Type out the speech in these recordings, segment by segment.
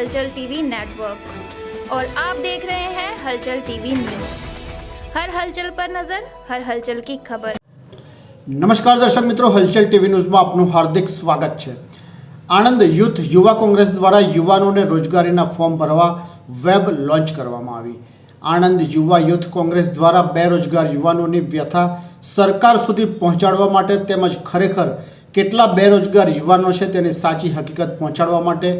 हलचल TV network और आप देख रहे हैं हलचल टीवी न्यूज़। हर हलचल पर नजर, हर हलचल की खबर। नमस्कार दर्शक मित्रों, हलचल टीवी न्यूज़ में आपનું हार्दिक स्वागत है। આણંદ યુથ યુવા કોંગ્રેસ દ્વારા યુવાનોને રોજગારીના ફોર્મ ભરવા વેબ લોન્ચ કરવામાં આવી। આણંદ યુવા યુથ કોંગ્રેસ દ્વારા બેરોજગાર યુવાનોની વ્યથા સરકાર સુધી પહોંચાડવા માટે તેમજ ખરેખર કેટલા બેરોજગાર યુવાનો છે તેની સાચી હકીકત પહોંચાડવા માટે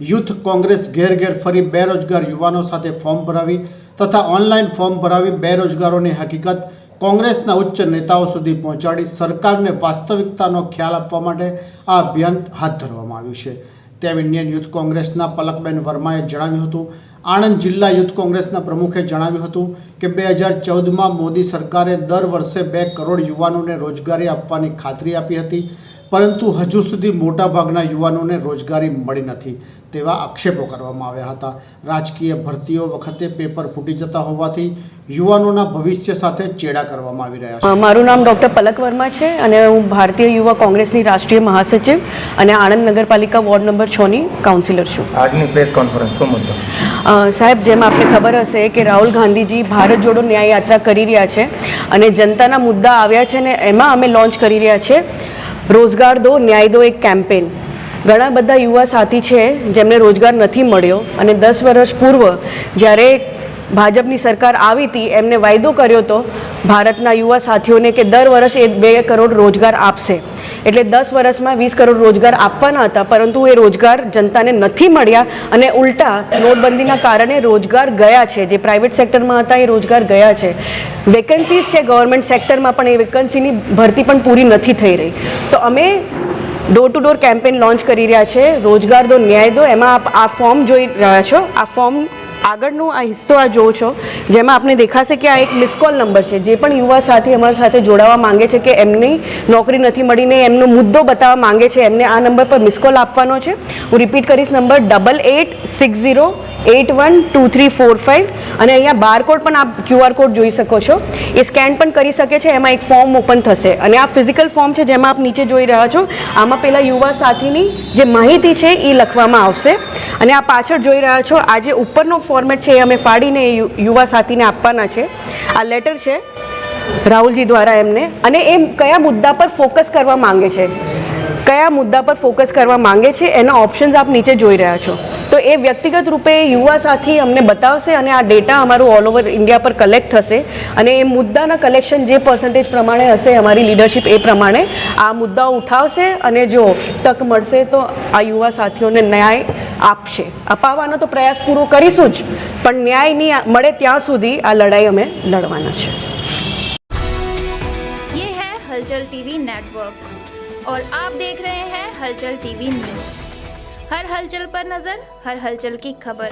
યુથ કોંગ્રેસ ઘેર ઘેર ફરી બેરોજગાર યુવાનો સાથે ફોર્મ ભરાવી તથા ઓનલાઈન ફોર્મ ભરાવી બેરોજગારોની હકીકત કોંગ્રેસના ઉચ્ચ નેતાઓ સુધી પહોંચાડી સરકારને વાસ્તવિકતાનો ખ્યાલ આપવા માટે આ અભિયાન હાથ ધરવામાં આવ્યું છે તેમ ઇન્ડિયન યુથ કોંગ્રેસના પલકબેન વર્માએ જણાવ્યું હતું। આણંદ જિલ્લા યુથ કોંગ્રેસના પ્રમુખે જણાવ્યું હતું કે 2014માં મોદી સરકારે દર વર્ષે 2 કરોડ યુવાનોને રોજગારી આપવાની ખાતરી આપી હતી, પરંતુ હજુ સુધી મોટાભાગના યુવાનોને રોજગારી મળી નથી તેવા આક્ષેપો કરવામાં આવ્યા હતા। રાજકીય ભરતીઓ વખતે પેપર ફૂટી જતા હોવાથી યુવાનોના ભવિષ્ય સાથે ચેડા કરવામાં આવી રહ્યા છે। મારું નામ ડૉક્ટર પલક વર્મા છે અને હું ભારતીય યુવા કોંગ્રેસની રાષ્ટ્રીય મહાસચિવ અને આણંદ નગરપાલિકા વોર્ડ નંબર 6 ની કાઉન્સિલર છું। આજની પ્રેસ કોન્ફરન્સ શું મુદ્દો? સાહેબ, જેમ આપને ખબર હશે કે રાહુલ ગાંધીજી ભારત જોડો ન્યાય યાત્રા કરી રહ્યા છે અને જનતાના મુદ્દા આવ્યા છે ને એમાં અમે લોન્ચ કરી રહ્યા છે રોજગાર દો ન્યાય દો એક કેમ્પેન। ઘણા બધા યુવા સાથી છે જેમને રોજગાર નથી મળ્યો અને 10 વર્ષ પૂર્વ જ્યારે ભાજપની સરકાર આવી હતી એમને વાયદો કર્યો હતો ભારતના યુવા સાથીઓને કે દર વર્ષ એ 2 કરોડ રોજગાર આપશે, એટલે 10 વર્ષમાં 20 કરોડ રોજગાર આપવાના હતા, પરંતુ એ રોજગાર જનતાને નથી મળ્યા અને ઉલટા નોટબંધીના કારણે રોજગાર ગયા છે। જે પ્રાઇવેટ સેક્ટરમાં હતા એ રોજગાર ગયા છે। વેકન્સીઝ છે ગવર્મેન્ટ સેક્ટરમાં પણ એ વેકન્સીની ભરતી પણ પૂરી નથી થઈ રહી। તો અમે door to door campaign launch કરી રહ્યા છે રોજગાર દો ન્યાય દો। એમાં આપ આ ફોર્મ જોઈ રહ્યા છો, આ ફોર્મ આગળનો આ હિસ્સો આ જોવો છો જેમાં આપને દેખાશે કે આ એક મિસ કોલ નંબર છે। જે પણ યુવા સાથી અમારી સાથે જોડાવા માંગે છે કે એમની નોકરી નથી મળીને એમનો મુદ્દો બતાવવા માંગે છે, એમને આ નંબર પર મિસ કોલ આપવાનો છે। હું રિપીટ કરીશ, નંબર 8860812345 અને અહીંયા બારકોડ પણ આપ QR કોડ જોઈ શકો છો, એ સ્કેન પણ કરી શકે છે। એમાં એક ફોર્મ ઓપન થશે અને આ ફિઝિકલ ફોર્મ છે જેમાં આપ નીચે જોઈ રહ્યા છો, આમાં પહેલાં યુવા સાથીની જે માહિતી છે એ લખવામાં આવશે અને આ પાછળ જોઈ રહ્યા છો આ જે ઉપરનો ફોર્મેટ છે એ અમે ફાડીને યુવા સાથીને આપવાના છે। આ લેટર છે રાહુલજી દ્વારા એમને, અને એ કયા મુદ્દા પર ફોકસ કરવા માંગે છે, કયા મુદ્દા પર ફોકસ કરવા માંગે છે એના ઓપ્શન્સ આપ નીચે જોઈ રહ્યા છો। તો એ વ્યક્તિગત રૂપે યુવા સાથી અમને બતાવશે અને આ ડેટા અમારું ઓલ ઓવર ઇન્ડિયા પર કલેક્ટ થશે અને એ મુદ્દાના કલેક્શન જે પર્સન્ટેજ પ્રમાણે હશે અમારી લીડરશિપ એ પ્રમાણે આ મુદ્દાઓ ઉઠાવશે અને જો તક મળશે તો આ યુવા સાથીઓને ન્યાય આપશે। અપાવવાનો તો પ્રયાસ પૂરો કરીશું જ, પણ ન્યાય નહીં મળે ત્યાં સુધી આ લડાઈ અમે લડવાના છે। ये है हलचल टीवी नेटवर्क और आप देख रहे हैं हलचल टीवी न्यूज़। हर हलचल पर नजर, हर हलचल की खबर।